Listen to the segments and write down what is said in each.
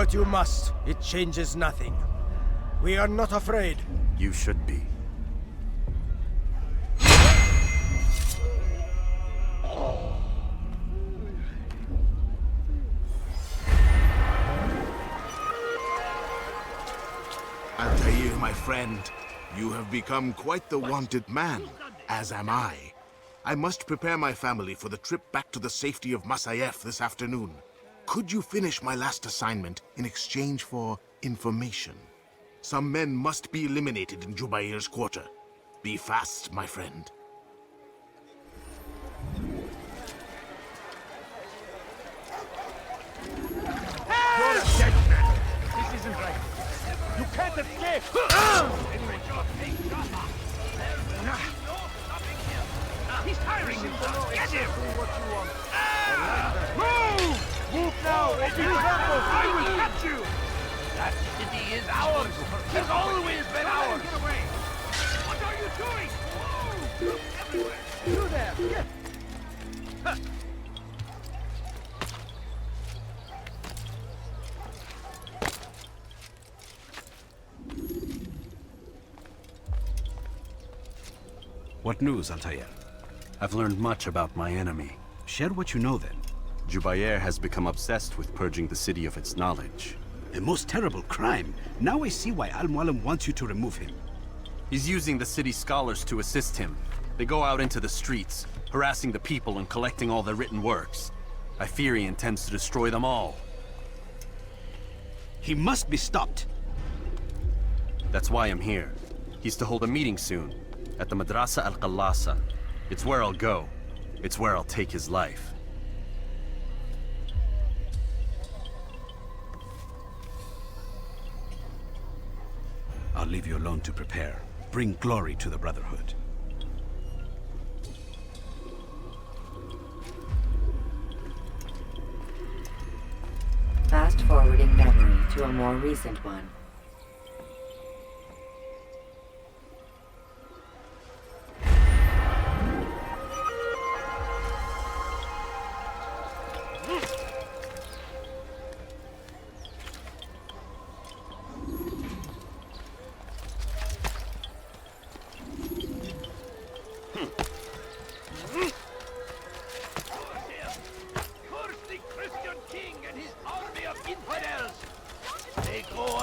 what you must. It changes nothing. We are not afraid. You should be. Altair, my friend, you have become quite the wanted man, as am I. I must prepare my family for the trip back to the safety of Masyaf this afternoon. Could you finish my last assignment in exchange for information? Some men must be eliminated in Jubair's quarter. Be fast, my friend. You're a dead man! This isn't right. You can't escape! He's tiring himself! Get him! Move! Move now! Be careful! I will catch you! That city is ours! Has always been ours! Get away! What are you doing? Whoa! Look everywhere! You there! Get! What news, Altair? I've learned much about my enemy. Share what you know then. Jubair has become obsessed with purging the city of its knowledge. A most terrible crime. Now I see why Al-Mualim wants you to remove him. He's using the city scholars to assist him. They go out into the streets, harassing the people and collecting all their written works. I fear he intends to destroy them all. He must be stopped. That's why I'm here. He's to hold a meeting soon, at the Madrasa Al-Qallasa. It's where I'll go. It's where I'll take his life. I'll leave you alone to prepare. Bring glory to the Brotherhood. Fast-forwarding memory to a more recent one.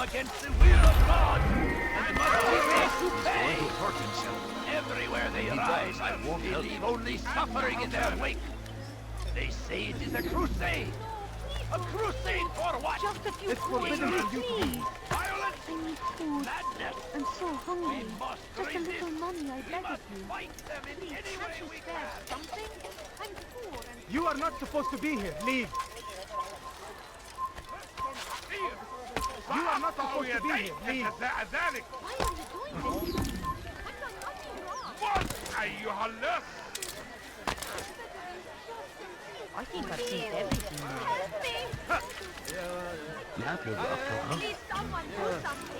Against the will of God, and must be made to pay. Everywhere they rise, they leave only suffering in their wake. They say it is a crusade. A crusade for what? Just a few It's forbidden for you to be. Violence, I need food. madness. I'm so hungry. We must Just a resist. little money, I We beg must of you. fight them in Please, any can't way you we spare can. something? I'm poor and... You are not supposed to be here. Leave. You are not supposed to be here. Leave. Why are you doing this? I've done nothing wrong. I think I've seen everything now. Help me! Please, someone do something.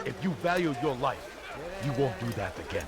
If you value your life, you won't do that again.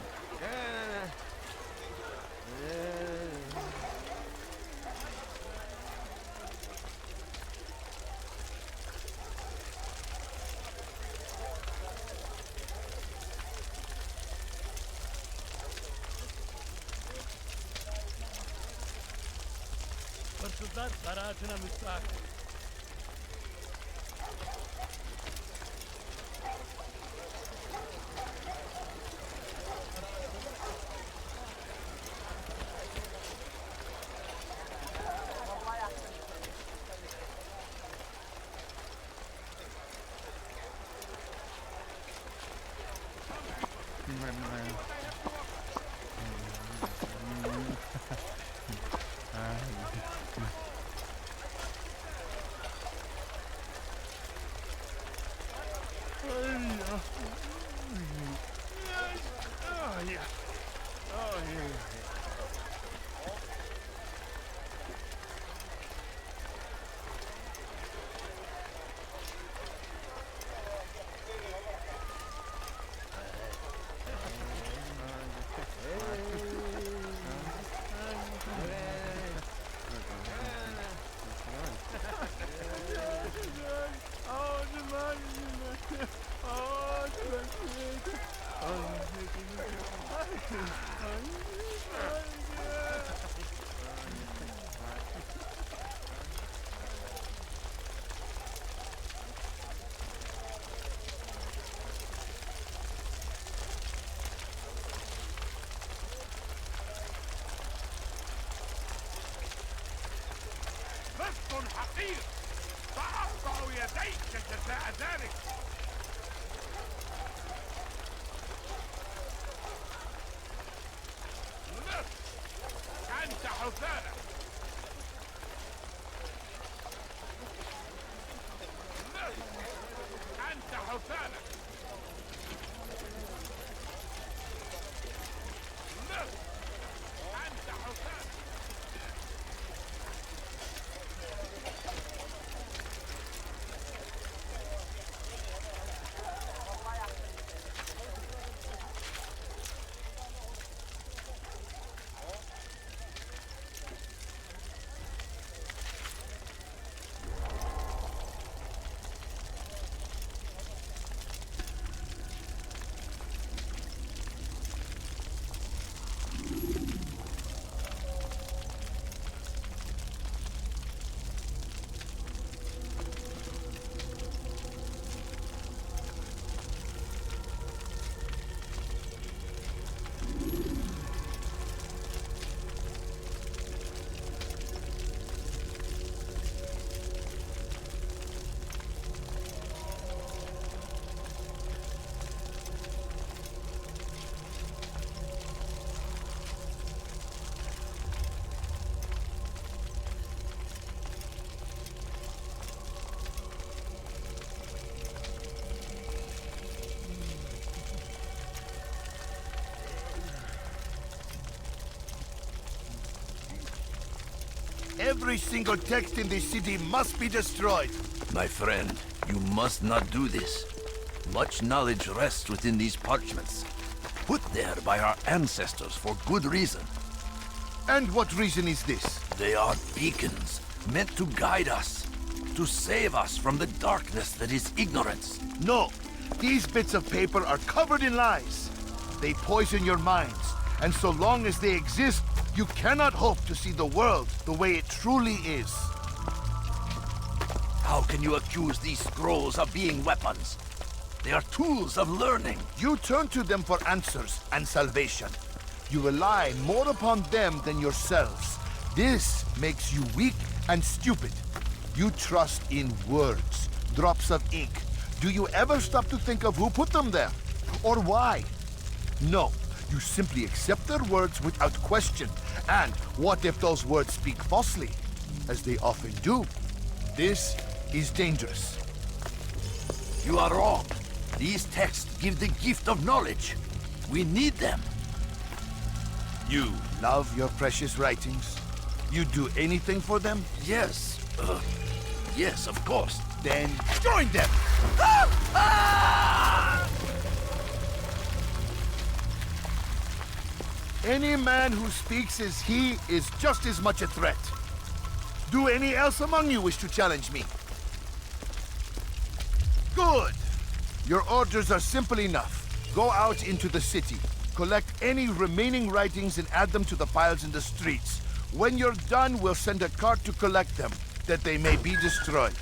حقير سأقطع يديك جزاء ذلك. أنت حثالة. أنت حثالة. أنت حثالة. Every single text in this city must be destroyed. My friend, you must not do this. Much knowledge rests within these parchments, put there by our ancestors for good reason. And what reason is this? They are beacons, meant to guide us, to save us from the darkness that is ignorance. No, these bits of paper are covered in lies. They poison your minds, and so long as they exist, you cannot hope to see the world the way it truly is. How can you accuse these scrolls of being weapons? They are tools of learning. You turn to them for answers and salvation. You rely more upon them than yourselves. This makes you weak and stupid. You trust in words, drops of ink. Do you ever stop to think of who put them there? Or why? No. You simply accept their words without question. And what if those words speak falsely? As they often do. This is dangerous. You are wrong. These texts give the gift of knowledge. We need them. You love your precious writings? You'd do anything for them? Yes. Yes, of course. Then join them! Any man who speaks as he is just as much a threat. Do any else among you wish to challenge me? Good! Your orders are simple enough. Go out into the city, collect any remaining writings and add them to the piles in the streets. When you're done, we'll send a cart to collect them, that they may be destroyed.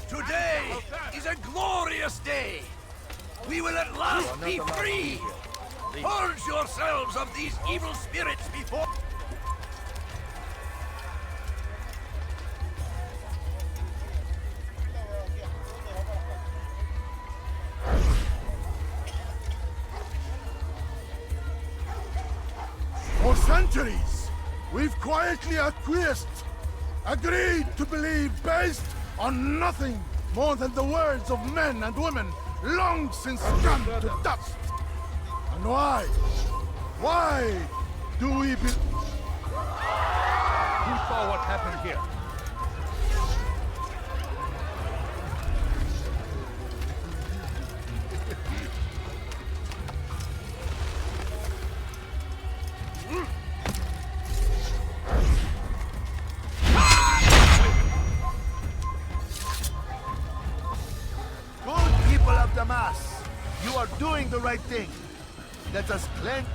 Today is a glorious day. We will at last be free. Purge yourselves of these evil spirits before... For centuries, we've quietly acquiesced, agreed to believe based on nothing more than the words of men and women long since come to dust. And why? Why do we be... Who saw what happened here? the right thing. Let us cleanse...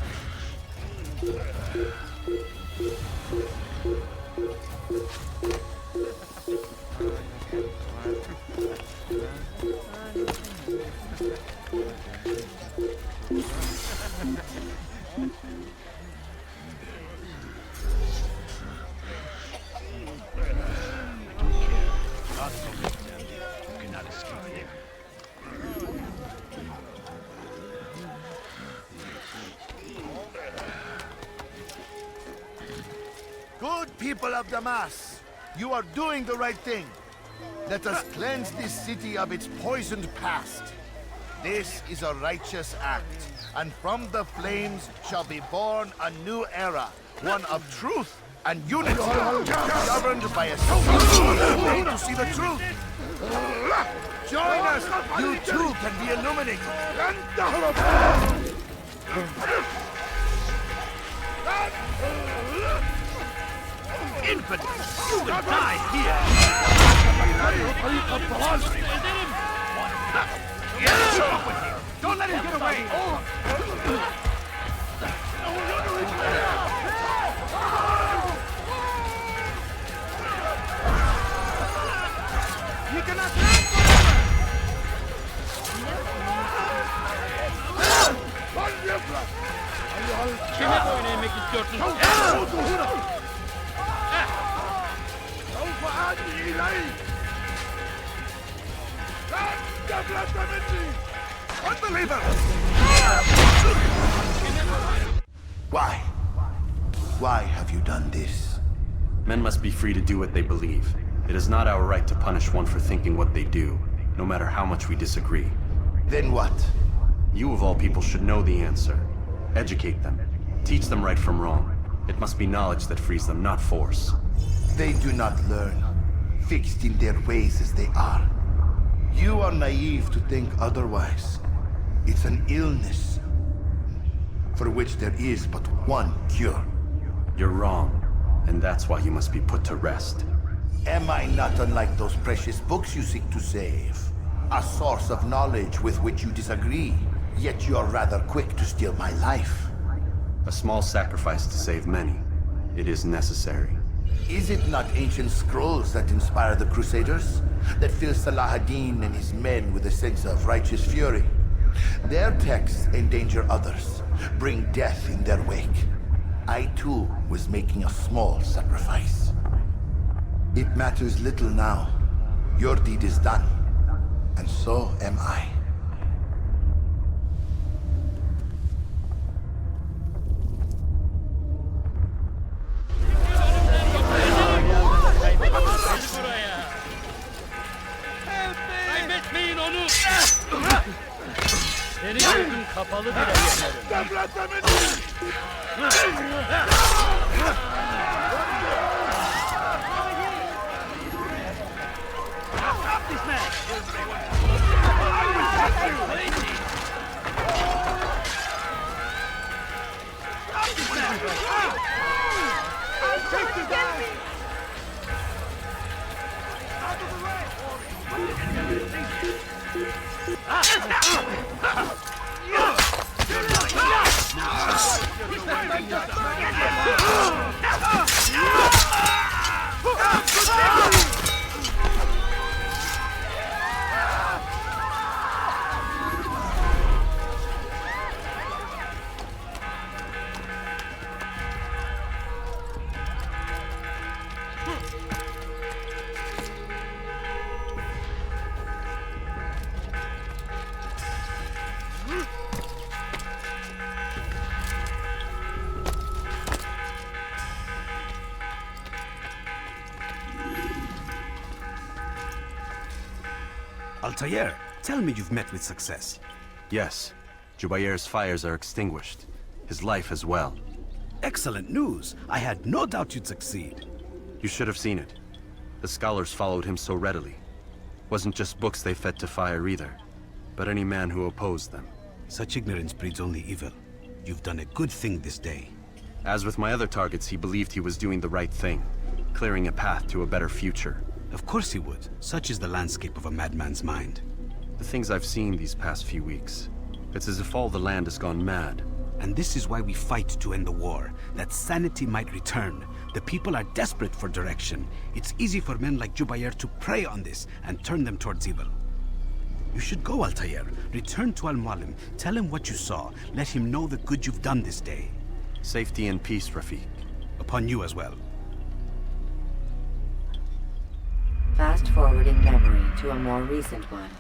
Cannot escape there. Good people of Damas, you are doing the right thing. Let us cleanse this city of its poisoned past. This is a righteous act, and from the flames shall be born a new era, one of truth and unity, governed by a single way to see the truth. Join us! You too can be illuminated! Infidels! You will die here! Get off with you! Don't let him get away! You cannot Kime boyun eğmek istiyorsun? سوف آتي إليك لن تفلت مني Unbeliever! Why? Why have you done this? Men must be free to do what they believe. It is not our right to punish one for thinking what they do, no matter how much we disagree. Then what? You of all people should know the answer. Educate them. Teach them right from wrong. It must be knowledge that frees them, not force. They do not learn, fixed in their ways as they are. You are naive to think otherwise. It's an illness for which there is but one cure. You're wrong, and that's why you must be put to rest. Am I not unlike those precious books you seek to save? A source of knowledge with which you disagree, yet you're rather quick to steal my life. A small sacrifice to save many. It is necessary. Is it not ancient scrolls that inspire the Crusaders? That fill Salah ad-Din and his men with a sense of righteous fury? Their texts endanger others, bring death in their wake. I too was making a small sacrifice. It matters little now. Your deed is done, and so am I. Kaybetmeyin onu! Senin gözün kapalı bile yeterim. Stop this man! I will catch you! Stop this man! I'll take you down! Out of the way! Altair, tell me you've met with success. Yes. Jubair's fires are extinguished. His life as well. Excellent news. I had no doubt you'd succeed. You should have seen it. The scholars followed him so readily. Wasn't just books they fed to fire either, but any man who opposed them. Such ignorance breeds only evil. You've done a good thing this day. As with my other targets, he believed he was doing the right thing, clearing a path to a better future. Of course he would. Such is the landscape of a madman's mind. The things I've seen these past few weeks, It's as if all the land has gone mad. And this is why we fight to end the war, that sanity might return. The people are desperate for direction. It's easy for men like Jubair to prey on this and turn them towards evil. You should go, Altair. Return to Al-Mualim. Tell him what you saw. Let him know the good you've done this day. Safety and peace, Rafiq. Upon you as well. Fast-forwarding memory to a more recent one.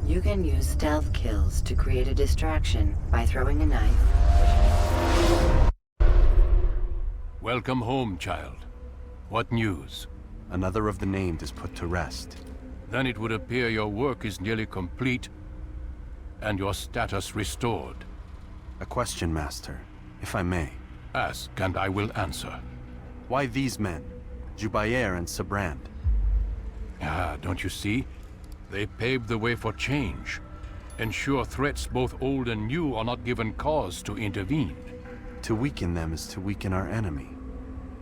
You can use stealth kills to create a distraction by throwing a knife. Welcome home, child. What news? Another of the named is put to rest. Then it would appear your work is nearly complete and your status restored. A question, Master, if I may. Ask, and I will answer. Why these men? Jubair and Sabrand? Ah, don't you see? They paved the way for change. Ensure threats both old and new are not given cause to intervene. To weaken them is to weaken our enemy.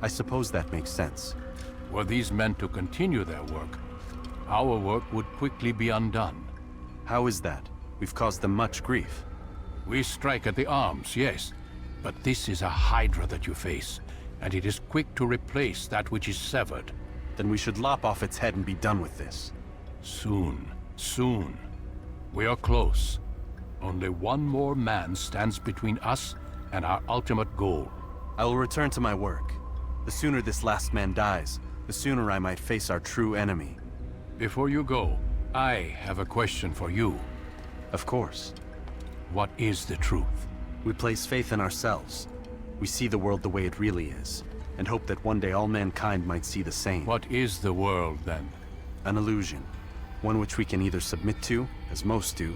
I suppose that makes sense. Were these men to continue their work, our work would quickly be undone. How is that? We've caused them much grief. We strike at the arms, yes. But this is a hydra that you face, and it is quick to replace that which is severed. Then we should lop off its head and be done with this. Soon, soon. We are close. Only one more man stands between us and our ultimate goal. I will return to my work. The sooner this last man dies, the sooner I might face our true enemy. Before you go, I have a question for you. Of course. What is the truth? We place faith in ourselves. We see the world the way it really is, and hope that one day all mankind might see the same. What is the world, then? An illusion. One which we can either submit to, as most do,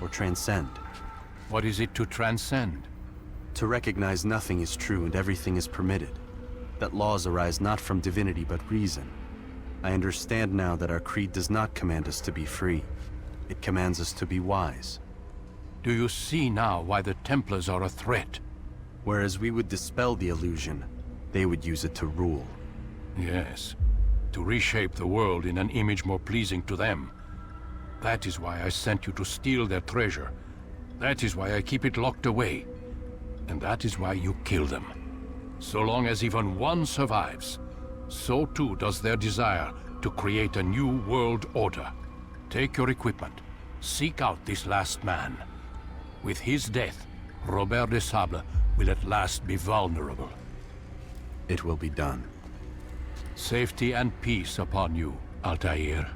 or transcend. What is it to transcend? To recognize nothing is true and everything is permitted. That laws arise not from divinity but reason. I understand now that our creed does not command us to be free. It commands us to be wise. Do you see now why the Templars are a threat? Whereas we would dispel the illusion, they would use it to rule. Yes. To reshape the world in an image more pleasing to them. That is why I sent you to steal their treasure. That is why I keep it locked away. And that is why you kill them. So long as even one survives, so too does their desire to create a new world order. Take your equipment. Seek out this last man. With his death, Robert de Sable will at last be vulnerable. It will be done. Safety and peace upon you, Altair.